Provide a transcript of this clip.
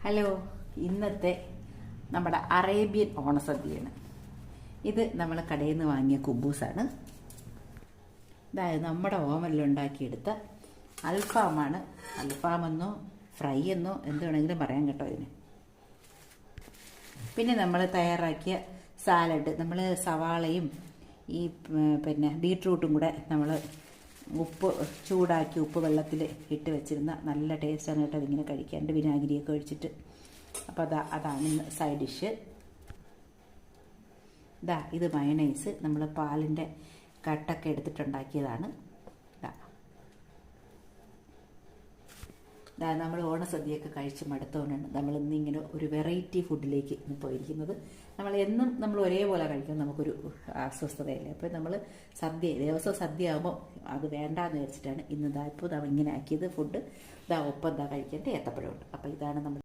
Hello, ഇന്നത്തെ നമ്മുടെ Arabian ഓണസദ്യയാണ്. ഇത് നമ്മൾ കടയിൽ നിന്ന് വാങ്ങിയ കുബൂസാണ്. അതായത് നമ്മുടെ ഓവനിലുണ്ടാക്കിയെടുത്ത അൽഫാമാണ്. അൽഫാമെന്നോ ഫ്രൈ എന്നോ എന്ത് വേണമെങ്കിലും പറയാൻ കേട്ടോ ഇതിന്. പിന്നെ നമ്മൾ തയ്യാറാക്കിയ സാലഡ്, നമ്മൾ സവാളയും ഈ ബീട്രൂട്ടും കൂടെ നമ്മൾ ഉപ്പ് ചൂടാക്കി ഉപ്പ് വെള്ളത്തിൽ ഇട്ട് വെച്ചിരുന്ന നല്ല ടേസ്റ്റാണ് കേട്ടോ അതിങ്ങനെ കഴിക്കാണ്ട്, വിനാഗിരിയൊക്കെ ഒഴിച്ചിട്ട്. അപ്പോൾ അതാണ് ഇന്ന് സൈഡ് ഡിഷ്. ഇത് മയണൈസ്, നമ്മൾ പാലിൻ്റെ കട്ടൊക്കെ എടുത്തിട്ടുണ്ടാക്കിയതാണ്. നമ്മൾ ഓണസദ്യയൊക്കെ കഴിച്ച് മടുത്തുകൊണ്ടാണ് നമ്മൾ ഇന്നിങ്ങനെ ഒരു വെറൈറ്റി ഫുഡിലേക്ക് പോയിരിക്കുന്നത്. നമ്മൾ ഒരേപോലെ കഴിക്കാൻ നമുക്കൊരു അസ്വസ്ഥതയല്ലേ. അപ്പോൾ നമ്മൾ ദിവസവും സദ്യ ആകുമ്പോൾ അത് വേണ്ടാന്ന് വെച്ചിട്ടാണ് ഇന്ന് ഇപ്പോൾ ഇങ്ങനെ ആക്കിയത് ഫുഡ്. ഒപ്പം കഴിക്കേണ്ട ഏത്തപ്പഴമുണ്ട്. അപ്പോൾ ഇതാണ് നമ്മൾ